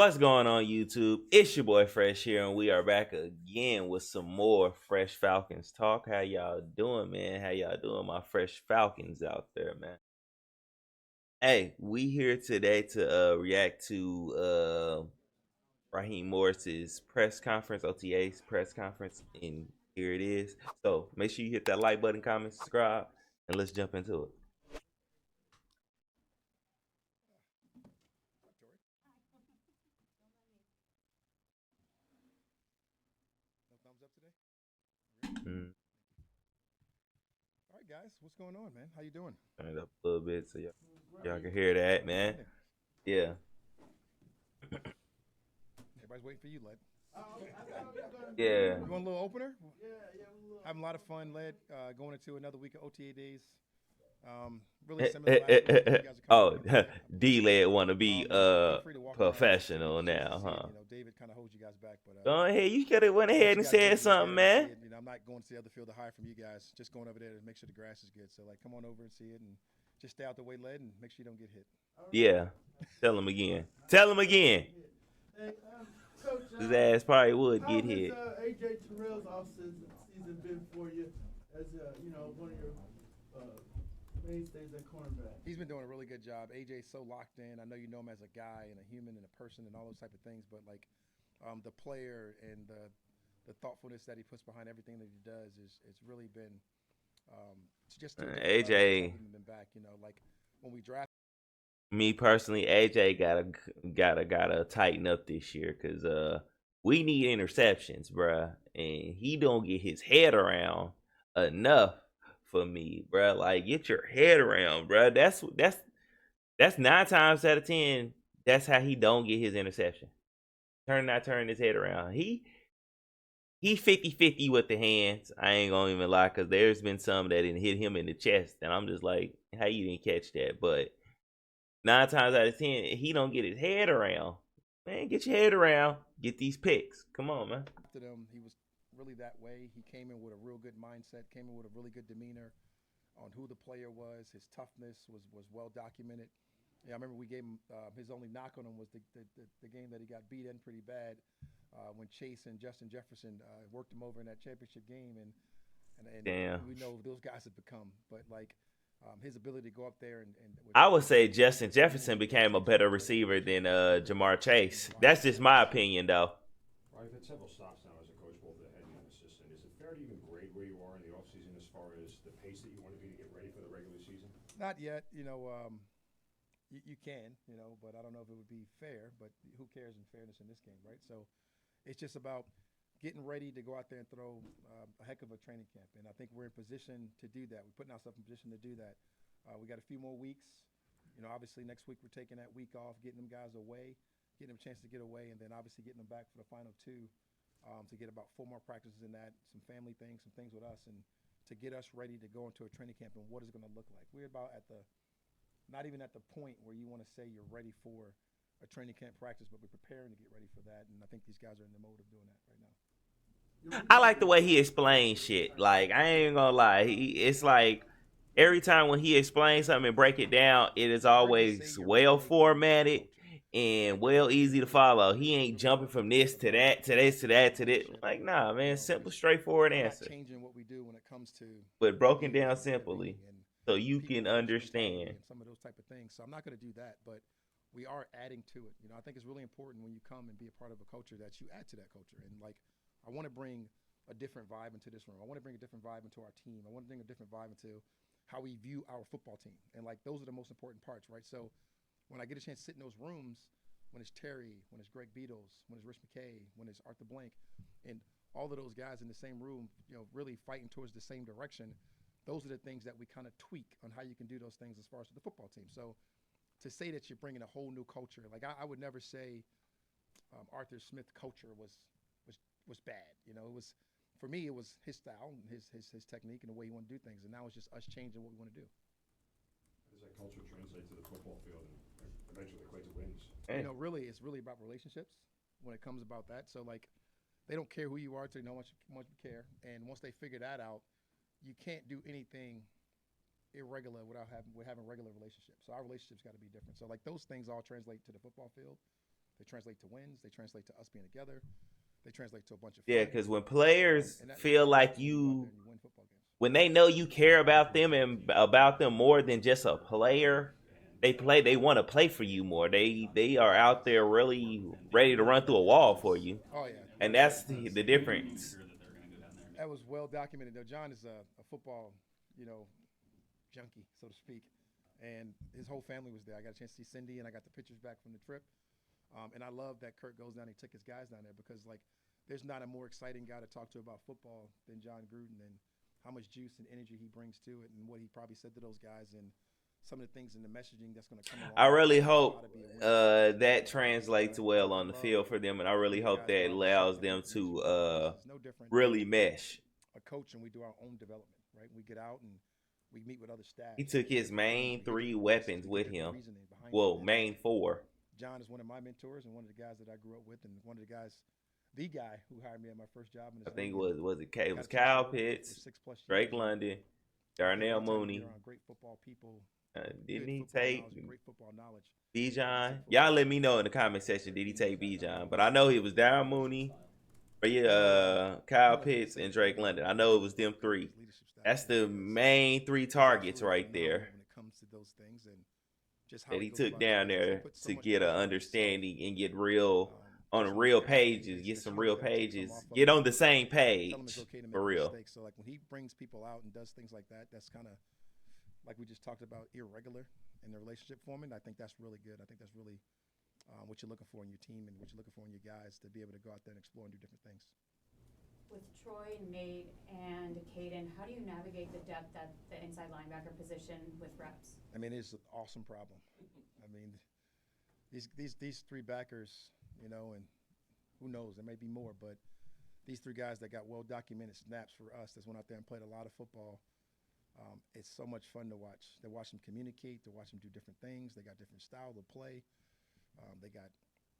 What's going on, YouTube? It's your boy Fresh here, and we are back again with some more Fresh Falcons talk. How y'all doing, man? How y'all doing, my Fresh Falcons out there, man? Hey, we here today to react to Raheem Morris's press conference, OTA's press conference, and here it is. So make sure you hit that like button, comment, subscribe, and let's jump into it. No thumbs up today? Mm, All right, guys. What's going on, man? How you doing? turn it up a little bit so y'all can hear that, man. Outstanding. Yeah, Everybody's waiting for you, Led. yeah. You want a little opener? Having a lot of fun, Led. Going into another week of OTA days. Really similar to last week. You guys are Oh, coming in. D-Led want to be Feel free to walk around. professional Chance to now, see it. huh? David kind of holds you guys back, but Go ahead, you could have went once ahead you and guys get said over something, there and man. see it, I'm not going to the other field to hide from you guys. Just going over there to make sure the grass is good. So, come on over and see it, and just stay out the way, Led, and make sure you don't get hit. Yeah, tell him again. Tell him again. Hey, Coach, His ass probably would how get has hit. AJ Terrell's offseason been for you as one of your mainstays at cornerback? He's been doing a really good job. AJ's so locked in. I know you know him as a guy and a human and a person and all those type of things, but the player and the thoughtfulness that he puts behind everything that he does is it's really been it's just too good since AJ, he's been back. When we draft. me personally, AJ gotta tighten up this year because we need interceptions, bruh, and he don't get his head around enough for me, bruh. Like, get your head around, bruh. That's 9 times out of 10. That's how he don't get his interception. Not turning his head around. He 50-50 with the hands. I ain't gonna even lie, cause there's been some that didn't hit him in the chest, and I'm just like, how you didn't catch that? But 9 times out of 10, he don't get his head around. Man, get your head around. Get these picks. Come on, man. After him, he was really that way. He came in with a real good mindset, came in with a really good demeanor on who the player was. His toughness was well documented. Yeah, I remember we gave him his only knock on him was the game that he got beat in pretty bad when Chase and Justin Jefferson worked him over in that championship game, and Damn. we know those guys have become. But his ability to go up there and I would say Justin Jefferson became a better receiver than Jamar Chase. That's just my opinion, though. Well, you've had several stops now as a coach, both the head and the assistant. Is it fair to even grade where you are in the offseason as far as the pace that you want to be to get ready for the regular season? not yet, you can, but I don't know if it would be fair. But who cares in fairness in this game, right? So it's just about getting ready to go out there and throw a heck of a training camp. And I think we're in position to do that. We're putting ourselves in position to do that. We got a few more weeks. Obviously next week we're taking that week off, getting them guys away, getting them a chance to get away, and then obviously getting them back for the final two to get about 4 more practices in that, some family things, some things with us, and to get us ready to go into a training camp and what is it going to look like. We're about not even at the point where you want to say you're ready for a training camp practice, but we're preparing to get ready for that, and I think these guys are in the mode of doing that right now. I like the way he explains shit. Like, I ain't gonna lie. It's like every time when he explains something and break it down, it is always well formatted and well easy to follow. He ain't jumping from this to that to this to that to this. Like, nah, man, simple, straightforward We're not answer, changing what we do when it comes to but broken being down and living simply and so you people can first mentality understand. and some of those type of things. So I'm not going to do that, but we are adding to it. I think it's really important when you come and be a part of a culture that you add to that culture. And I want to bring a different vibe into this room. I want to bring a different vibe into our team. I want to bring a different vibe into how we view our football team. And those are the most important parts, right? So when I get a chance to sit in those rooms, when it's Terry, when it's Greg Beatles, when it's Rich McKay, when it's Arthur Blank, and all of those guys in the same room, really fighting towards the same direction. Those are the things that we kind of tweak on how you can do those things as far as the football team. So to say that you're bringing a whole new culture, I would never say Arthur Smith culture was bad. It was, for me, it was his style and his technique and the way he wanted to do things. And now it's just us changing what we want to do. How does that culture translate to the football field and eventually equate to wins? Hey. Really, it's really about relationships when it comes about that. So they don't care who you are till they know how much you care. And once they figure that out, you can't do anything irregular without having regular relationships. So our relationships got to be different. So those things all translate to the football field. They translate to wins. They translate to us being together. They translate to a bunch of Yeah, fun. because when players And feel like when you go out there you, and you win football games. when they know you care about them and about them more than just a player, they want to play for you more. They are out there really ready to run through a wall for you, Oh yeah, and that's the difference. that was well documented. Now, John is a football, you know, junkie, so to speak, and his whole family was there. I got a chance to see Cindy, and I got the pictures back from the trip. And I love that Kurt goes down and he took his guys down there because, like, there's not a more exciting guy to talk to about football than John Gruden and how much juice and energy he brings to it and what he probably said to those guys and some of the things in the messaging that's going to come along. I really with how hope to be a winner. that translates well on the Love field for them, and I really the hope guys that go out and allows shake them it. to It's no different really than mesh. a coach, and we do our own development, right? We get out and we meet with other staff. He took his main three weapons with him. Behind Well, it. main four. John is one of my mentors and one of the guys that I grew up with, and one of the guys, the guy who hired me at my first job. In I this think league. it was Kyle Pitts, 6+ Drake years. London, Take Darnell that time to be Mooney. around great football people. Didn't good he football take knowledge, great football knowledge. Bijan? Y'all let me know in the comment section. Did he take Bijan? But I know it was Darnell Mooney, Kyle Pitts, and Drake London. I know it was them three. That's the main three targets right there When it comes to those things and just how that he goes took about down his business. He there puts so to much get an pressure on himself. understanding and get real on Just real understand pages, that get it's some true, real you gotta take some pages, off of get it. on the same Tell him page it's okay to make for a real. mistake. So like when he brings people out and does things like that, that's kind of like we just talked about, irregular in the relationship forming. I think that's really good. I think that's really what you're looking for in your team and what you're looking for in your guys to be able to go out there and explore and do different things. With Troy, Nate, and Caden, how do you navigate the depth at the inside linebacker position with reps? I mean, it's an awesome problem. I mean, these three backers, you know, and who knows, there may be more, but these three guys that got well documented snaps for us that's went out there and played a lot of football. It's so much fun to watch. To watch them communicate, to watch them do different things. They got different style of play. They got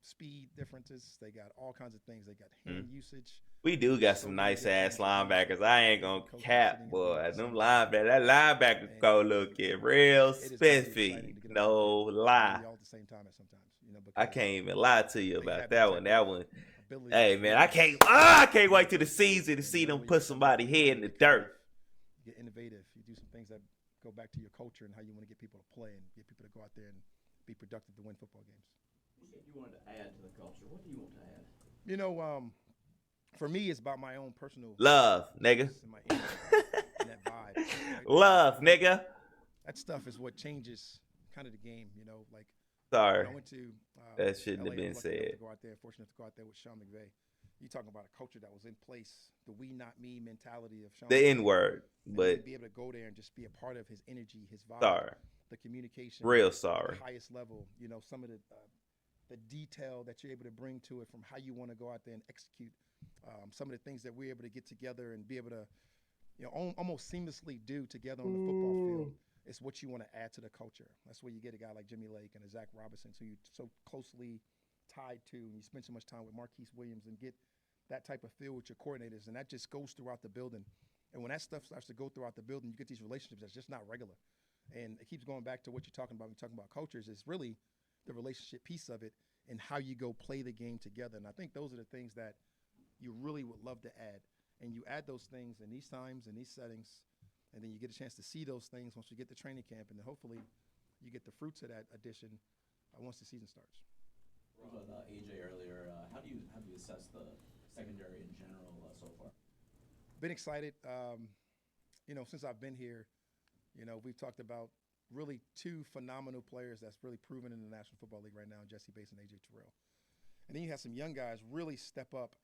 speed differences. They got all kinds of things. They got hand usage. We do got some nice ass linebackers. I ain't gonna cap, boy. Them linebackers, that linebacker code looking real spiffy. No lie. All at the same time at sometimes, you know. I can't even lie to you about that one. That one. Ability Hey to man, I can't wait till the season to see them put somebody head in the dirt. Get innovative. You do some things that go back to your culture and how you want to get people to play and get people to go out there and be productive to win football games. You said you wanted to add to the culture. What do you want to add? You know, for me, it's about my own personal Love, nigga. and my energy and that vibe. Right? Love, nigga. That stuff is what changes kind of the game. You know, like Sorry. when I went to That shouldn't LA, have been I was lucky enough said. to go out there, fortunate to go out there with Sean McVay. You talking about a culture that was in place, the we not me mentality of Sean. The McVay. N word, And but to be able to go there and just be a part of his energy, his vibe, sorry. the communication, Real sorry. the highest level. You know, some of the detail that you're able to bring to it from how you want to go out there and execute. Some of the things that we're able to get together and be able to, you know, almost seamlessly do together on the football field. It's what you want to add to the culture. That's where you get a guy like Jimmy Lake and a Zach Robinson, who you're so closely tied to, and you spend so much time with Marquise Williams and get that type of feel with your coordinators, and that just goes throughout the building. And when that stuff starts to go throughout the building, you get these relationships that's just not regular. And it keeps going back to what you're talking about when you're talking about cultures. It's really the relationship piece of it and how you go play the game together. And I think those are the things that you really would love to add. And you add those things in these times, in these settings, and then you get a chance to see those things once you get to training camp, and then hopefully you get the fruits of that addition once the season starts. We talked about AJ earlier. How do you assess the secondary in general so far? Been excited. You know, since I've been here, you know, we've talked about really two phenomenal players that's really proven in the National Football League right now, Jesse Bates and AJ Terrell. And then you have some young guys really step up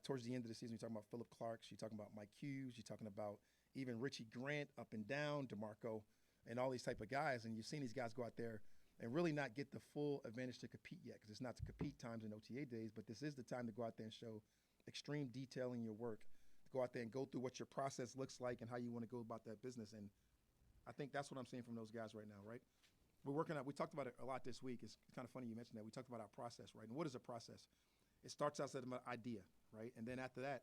towards the end of the season. You're talking about Philip Clark. You're talking about Mike Hughes. You're talking about even Richie Grant up and down, DeMarco, and all these type of guys. And you've seen these guys go out there and really not get the full advantage to compete yet, because it's not to compete times in OTA days, but this is the time to go out there and show extreme detail in your work, to go out there and go through what your process looks like and how you want to go about that business. And I think that's what I'm seeing from those guys right now, right? We're working out, we talked about it a lot this week. It's kind of funny you mentioned that. We talked about our process, right? And what is a process? It starts out as an idea, right? And then after that,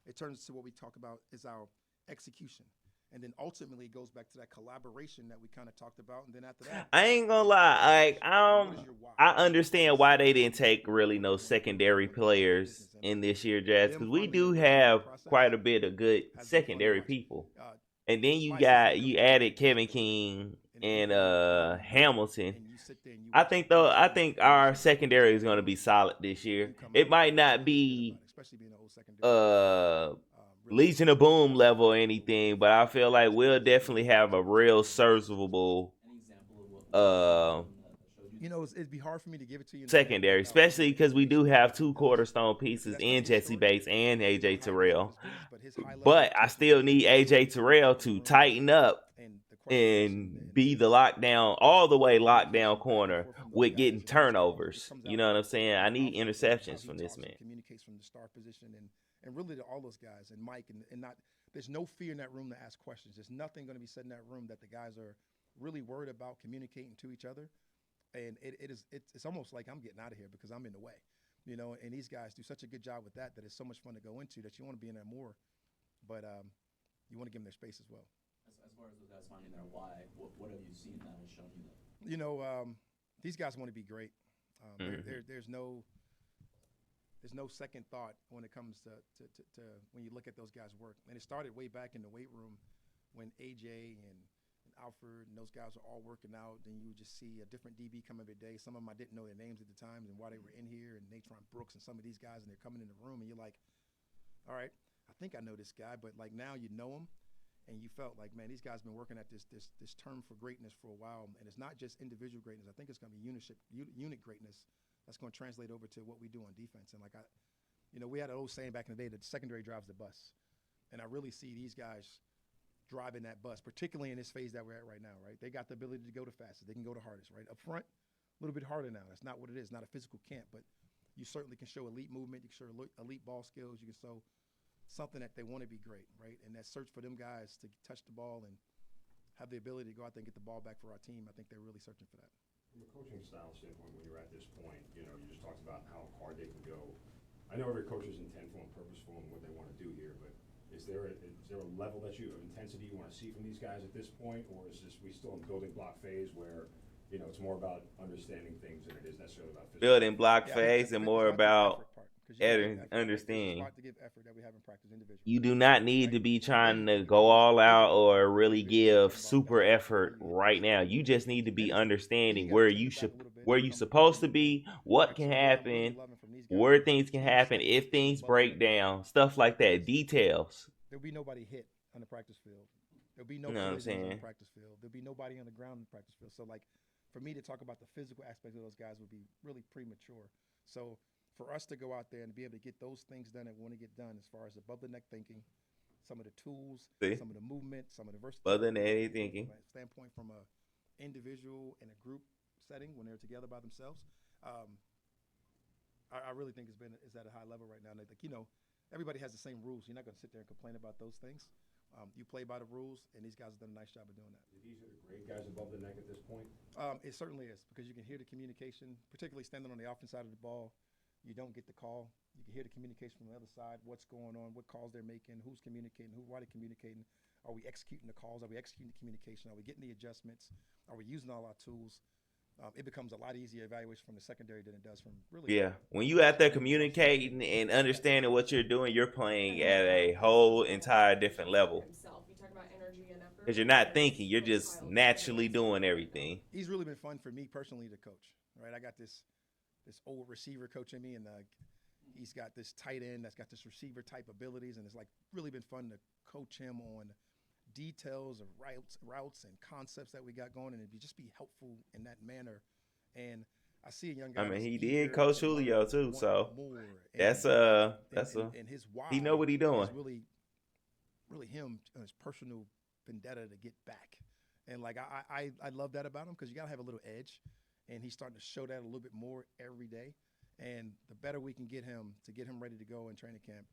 it turns to what we talk about is our execution. And then ultimately it goes back to that collaboration that we kind of talked about. And then after that, I ain't gonna it's lie. Like execution. What is your why? I understand why they didn't take really no You know, secondary what is your players business? And in this year draft them because we finding their do way through that have process quite a bit of good has been fun to secondary watch. people. Uh, And then you my assistant you coach added is Kevin great. King And if you and go and you Hamilton. and you sit there and you I watch think every though I single think every our single practice secondary that is they going to do, be solid this you year. come It out might and you not feel good be about it, especially being an old secondary coach. Really Legion of Boom having level or people anything, but I feel like we'll definitely have a real serviceable Any example of what you saw uh in them that showed you you that? know, it'd be hard for me to give it to you in a standpoint secondary, without really especially getting because we do information have that two he does, cornerstone because pieces that's such in a good Jesse story. Bates and You know AJ how he went Terrell. through his business, but his high level But I attention still to need detail AJ Terrell in the to room tighten up and the question asking and and be the lockdown, all the way lockdown communication back and corner forth from those with guys, getting and it turnovers. comes You out know what in I'm saying? I need Alfred and how interceptions he from this talks man. and communicates from the star position and really to all those guys and Mike and not there's no fear in that room to ask questions. There's nothing going to be said in that room that the guys are really worried about communicating to each other. And it's almost like I'm getting out of here because I'm in the way, you know. And these guys do such a good job with that it's so much fun to go into that you want to be in there more, but you want to give them their space as well. As far as those guys finding their why, what have you seen that has shown you that? You know, these guys want to be great. Mhm. There's no second thought when it comes to when you look at those guys work. And it started way back in the weight room when AJ and Alfred and those guys were all working out. Then you would just see a different DB come every day. Some of them I didn't know their names at the time and why they were in here. And Natron Brooks and some of these guys, and they're coming in the room, and you're like, all right, I think I know this guy, but like now you know him, and you felt like, man, these guys been working at this term for greatness for a while, and it's not just individual greatness. I think it's going to be unit greatness that's going to translate over to what we do on defense. And like we had an old saying back in the day that the secondary drives the bus, and I really see these guys driving that bus, particularly in this phase that we're at right now, right? They got the ability to go the fastest. They can go the hardest, right? Up front, a little bit harder now. That's not what it is. Not a physical camp, but you certainly can show elite movement. You can show elite ball skills. You can show something that they want to be great, right? And that search for them guys to touch the ball and have the ability to go out there and get the ball back for our team, I think they're really searching for that. From a coaching style standpoint, when you're at this point, you just talked about how hard they can go. I know every coach is intentful and purposeful in what they want to do here, but is there a level of intensity you want to see from these guys at this point, or is we still in building block phase where it's more about understanding things than it is necessarily about physical? Building block Yeah, phase and more about understand. Right? To give effort that we haven't practiced individually. You do not need to be trying to go all out or really give super effort right now. You just need to be understanding where you supposed to be, what can happen, where things can happen, if things break down, stuff like that, details. There'll be nobody hit on the practice field. There'll be no You know what I'm collisions on the saying? practice field. There'll be nobody on the ground in the practice field. So like, for me to talk about the physical aspect of those guys would be really premature. So for us to go out there and be able to get those things done that we want to get done, as far as above the neck thinking, some of the tools, See? some of the movement, some of the versatility. Above the neck thinking. From a standpoint from a individual and a group setting when they're together by themselves, I really think it's at a high level right now. Like everybody has the same rules. You're not going to sit there and complain about those things. You play by the rules, and these guys have done a nice job of doing that. These are the great guys above the neck at this point? It certainly is, because you can hear the communication, particularly standing on the offense side of the ball. You don't get the call. You can hear the communication from the other side, what's going on, what calls they're making, who's communicating, why they're communicating. Are we executing the calls? Are we executing the communication? Are we getting the adjustments? Are we using all our tools? It becomes a lot easier evaluation from the secondary than it does from really. Yeah, when you out there communicating and understanding what you're doing, you're playing at a whole entire different level. Because you're not thinking, you're just naturally doing everything. He's really been fun for me personally to coach, right? I got this old receiver coaching me, and he's got this tight end that's got this receiver type abilities, and it's like really been fun to coach him on details of routes and concepts that we got going, and it'd just be helpful in that manner. And I see a young guy. I mean, he did coach Julio too, so that's his why. He know what he doing. Is really him and his personal vendetta to get back, and like I love that about him, because you gotta have a little edge, and he's starting to show that a little bit more every day. And the better we can get him ready to go in training camp,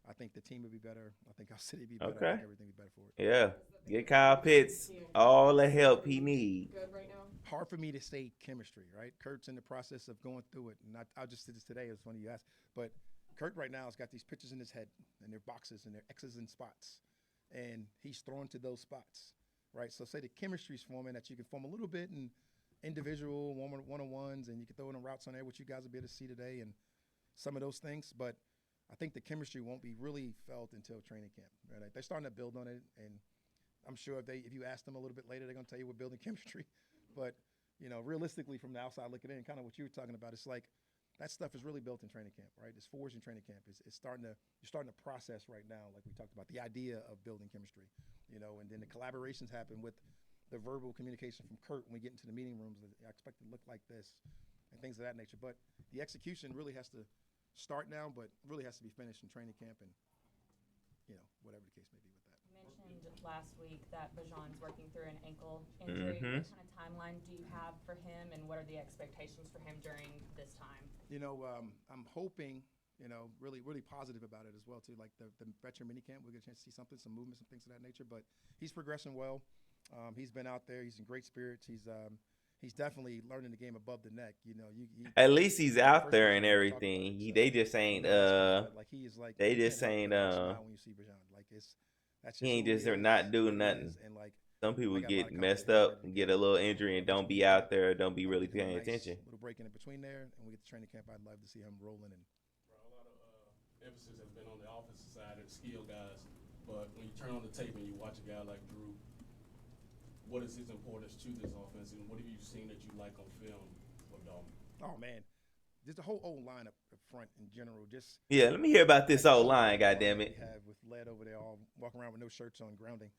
I think the team would be better. I think our city would be better. Okay. I think everything would be better for it. Yeah. Get Kyle Pitts all the help he needs. Good right now. Hard for me to say chemistry, right? Kurt's in the process of going through it. And I just did this today. It was funny you asked. But Kurt right now has got these pictures in his head, and they're boxes, and they're X's and spots. and he's thrown to those spots, right? So say the chemistry's forming that you can form a little bit in individual one-on-ones, and you can throw in routes on there, which you guys will be able to see today, and some of those things. But I think the chemistry won't be really felt until training camp, right? Like, they're starting to build on it, and I'm sure if you ask them a little bit later, they're going to tell you we're building chemistry. But, realistically from the outside looking in, kind of what you were talking about, it's like that stuff is really built in training camp, right? It's forged in training camp. It's you're starting to process right now, like we talked about, the idea of building chemistry, and then the collaborations happen with the verbal communication from Kurt when we get into the meeting rooms. I expect it to look like this and things of that nature. But the execution really has to start now, but really has to be finished in training camp and, whatever the case may be with that. You mentioned last week that Bajan's working through an ankle injury. What kind of timeline do you have for him, and what are the expectations for him during this time? I'm hoping, really, really positive about it as well, too. Like the veteran minicamp, we'll get a chance to see some movements and things of that nature. But he's progressing well. He's been out there. He's in great spirits. He's definitely learning the game above the neck. At least he's out there and everything. They just ain't like he is like they you just can't ain't help but smile when you see Bajan. Like that's he ain't who just he is, not doing who he nothing. is. And like Some people I got a lot get of messed confidence up in and him. get a little injury and don't be out there, don't be really Get him a paying nice attention. Little break in between there, and we get to training camp. I'd love to see him rolling. And A lot of emphasis has been on the offensive side and skill guys, but when you turn on the tape and you watch a guy like Drew, what is his importance to this offense, and what have you seen that you like on film with Dalton? oh man, just the whole old line up front in general. Just Yeah, let me hear about this old line, goddamn it. We have with Led over there, all walking around with no shirts on, grounding.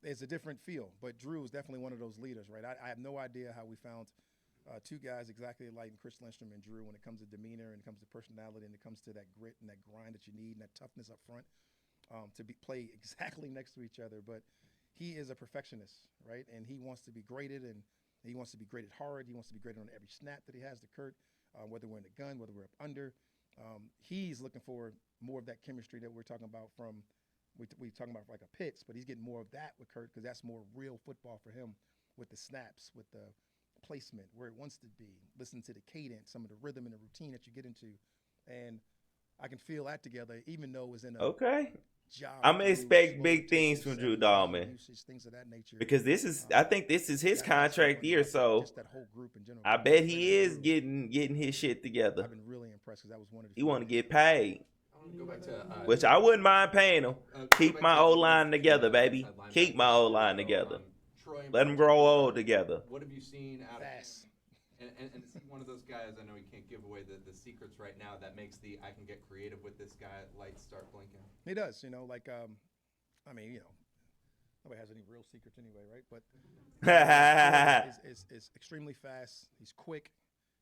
It's a different feel, but Drew is definitely one of those leaders, right? I have no idea how we found two guys exactly alike, Chris Lindstrom and Drew, when it comes to demeanor and it comes to personality and it comes to that grit and that grind that you need and that toughness up front to play exactly next to each other. But he is a perfectionist, right? And he wants to be graded, and he wants to be graded hard. He wants to be graded on every snap that he has to Kurt, whether we're in the gun, whether we're up under. He's looking for more of that chemistry that we're talking about from we talking about like a Pitts, but he's getting more of that with Kurt because that's more real football for him with the snaps, with the placement, where it wants to be, listen to the cadence, some of the rhythm and the routine that you get into. And I can feel that together, even though it was in a job. I'm gonna expect big things from Drew Dahlman usage, things of that nature. because I think this is his contract year, so just that whole group in general. I bet he is getting his shit together. I've been really impressed because that was one of the. He want to get paid, I want to go back to which I wouldn't mind paying him. Keep my old line together, baby. Keep my old line together. Let them grow old together. What have you seen out of Fast. And is he one of those guys, I know he can't give away the secrets right now, that makes the I can get creative with this guy lights start blinking? He does, nobody has any real secrets anyway, right? But is extremely fast. He's quick.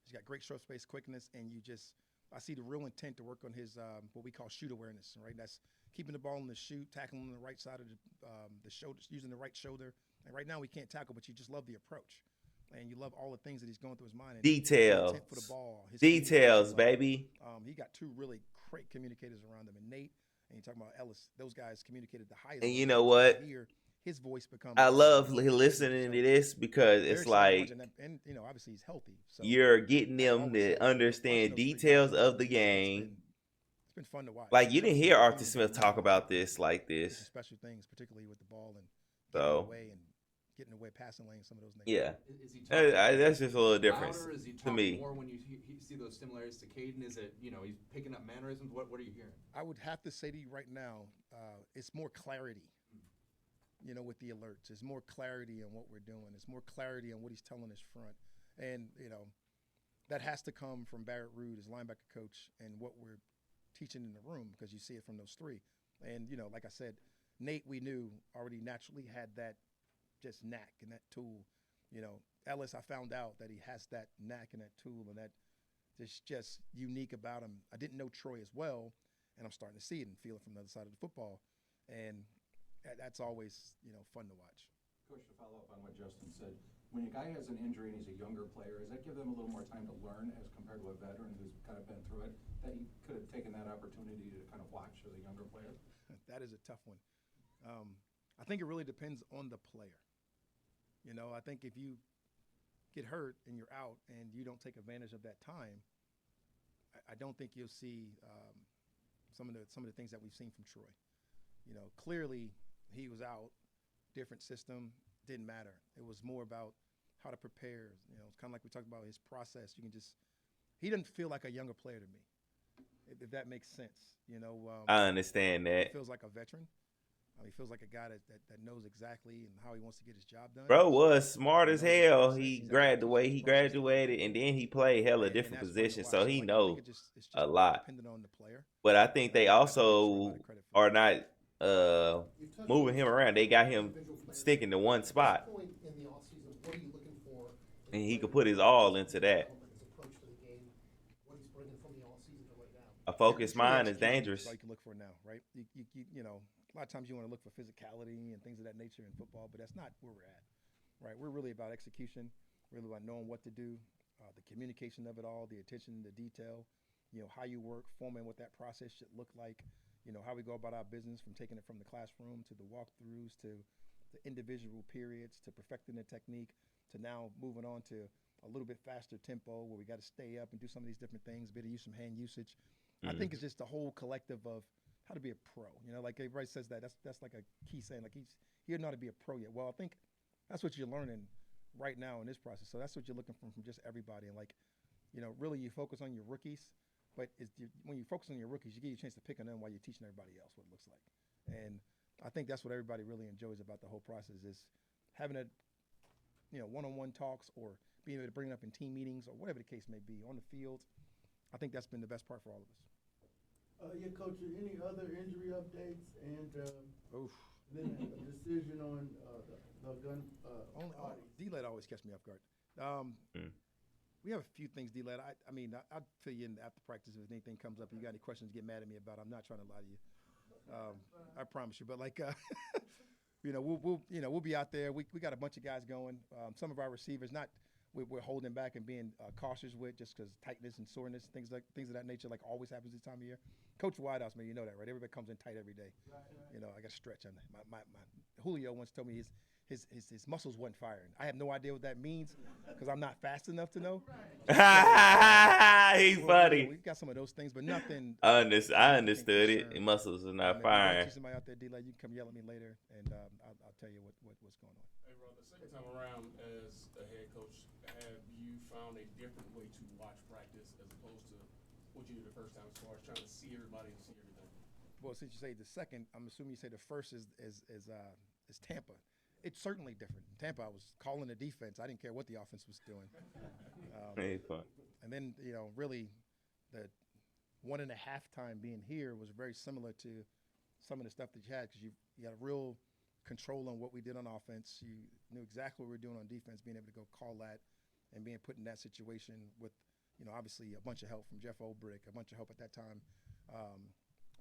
He's got great short space quickness, and I see the real intent to work on his what we call shoot awareness, right? That's keeping the ball in the shoot, tackling on the right side of the shoulder, using the right shoulder. And right now we can't tackle, but you just love the approach, and you love all the things that he's going through his mind. And Details, for the ball, details, baby. He got two really great communicators around him, and Nate, and you talking about Ellis. Those guys communicated the highest. And you know what? Here, his voice becomes. I love listening to this because it's like and obviously he's healthy. So you're getting them to understand details of the game. It's been fun to watch. Like you didn't hear Arthur Smith talk about this like this. Special things, particularly with the ball and getting away passing lane, some of those things. Yeah, Is he that's just a little difference louder? Is he to me. more when you see those similarities to Caden? Is it he's picking up mannerisms? What are you hearing? I would have to say to you right now, it's more clarity. With the alerts, there's more clarity on what we're doing. It's more clarity on what he's telling his front, and that has to come from Barrett Rood, his linebacker coach, and what we're teaching in the room because you see it from those three. And like I said, Nate, we knew already naturally had that just knack and that tool. Ellis, I found out that he has that knack and that tool, and that is just unique about him. I didn't know Troy as well, and I'm starting to see it and feel it from the other side of the football, and that's always fun to watch. Coach, to follow up on what Justin said, when a guy has an injury and he's a younger player, does that give them a little more time to learn as compared to a veteran who's kind of been through it, that he could have taken that opportunity to kind of watch as a younger player? That is a tough one. I think it really depends on the player. I think if you get hurt and you're out and you don't take advantage of that time, I don't think you'll see some of the things that we've seen from Troy. clearly he was out, different system, didn't matter. It was more about how to prepare. It's kind of like we talked about his process. He doesn't feel like a younger player to me, if that makes sense. I understand that. He feels like a veteran. He feels like a guy that knows exactly and how he wants to get his job done. Bro was smart as hell. He graduated, and then he played hella different positions, so he knows a lot. On the player. But I think they also are not moving him around. They got him sticking to one spot, and he could put his all into that. A focused mind is dangerous. All you can look for now, right? A lot of times you want to look for physicality and things of that nature in football, but that's not where we're at, right? We're really about execution, really about knowing what to do, the communication of it all, the attention to detail, how you work, forming what that process should look like, how we go about our business, from taking it from the classroom to the walkthroughs to the individual periods to perfecting the technique to now moving on to a little bit faster tempo where we got to stay up and do some of these different things, a bit of use some hand usage. I think it's just the whole collective of how to be a pro. Like everybody says that's like a key saying, like he doesn't know how to be a pro yet. Well, I think that's what you're learning right now in this process. So that's what you're looking for from just everybody. And really you focus on your rookies, but when you focus on your rookies, you get a chance to pick on them while you're teaching everybody else what it looks like. And I think that's what everybody really enjoys about the whole process is having one-on-one talks or being able to bring it up in team meetings or whatever the case may be on the field. I think that's been the best part for all of us. Yeah, Coach, any other injury updates and then a decision on the gun party? D-Led always catch me off guard. We have a few things, D-Led. I'll fill you in after practice if anything comes up and you got any questions to get mad at me about. I'm not trying to lie to you. I promise you. But we'll be out there. We got a bunch of guys going. Some of our receivers, we're holding back and being cautious with just because tightness and soreness, things of that nature, like always happens this time of year. Coach Whitehouse, man, you know that, right? Everybody comes in tight every day. Right. I got to stretch on my Julio once told me his muscles wasn't firing. I have no idea what that means because I'm not fast enough to know. He's funny. We got some of those things, but nothing. I understood it. Your muscles are not firing. If somebody out there, D-Led, you can come yell at me later, and I'll tell you what's going on. Hey, bro, the second time around as a head coach, have you found a different way to watch practice as opposed to what you did the first time as far as trying to see everybody and see everything? Well, since you say the second, I'm assuming you say the first is Tampa. It's certainly different. In Tampa, I was calling the defense. I didn't care what the offense was doing. Fun. And then, really the 1.5 time being here was very similar to some of the stuff that you had because you had a real control on what we did on offense. You knew exactly what we were doing on defense, being able to go call that and being put in that situation with, obviously a bunch of help from Jeff Olbrick, a bunch of help at that time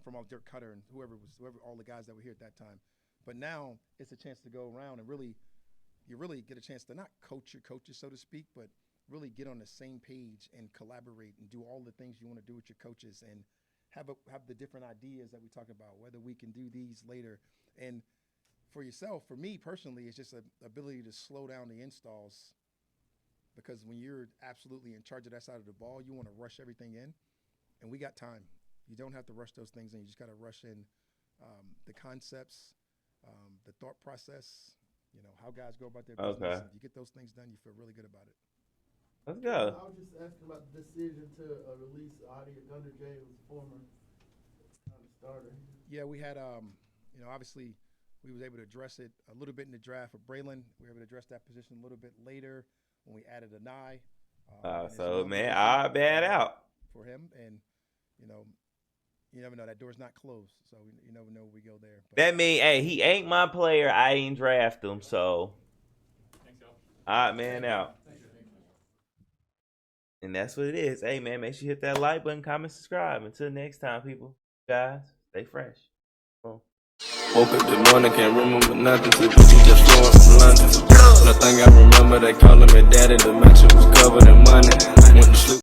from all Dirk Cutter and whoever all the guys that were here at that time. But now it's a chance to go around and you really get a chance to not coach your coaches, so to speak, but really get on the same page and collaborate and do all the things you want to do with your coaches and have the different ideas that we talk about, whether we can do these later. And for yourself, for me personally, it's just an ability to slow down the installs because when you're absolutely in charge of that side of the ball, you want to rush everything in, and we got time. You don't have to rush those things in. You just got to rush in the concepts, the thought process, how guys go about their business. Okay. If you get those things done, you feel really good about it. Let's go. I was just asking about the decision to release Adi Gunnar J, who's a former starter. Yeah, we had, obviously we was able to address it a little bit in the draft for Braylon. We were able to address that position a little bit later when we added a Nye. So, man, I bad out. For him, and, you never know. That door's not closed, so you never know where we go there. But That mean, hey, he ain't my player. I ain't draft him, so. All right, man, out. And that's what it is. Hey, man, make sure you hit that like button, comment, subscribe. Until next time, people. Guys, stay fresh. Boom. Woke up this morning, can't remember nothing. Till just flowing from London. Nothing I remember, they calling me daddy. The match was covered in money. Went to sleep.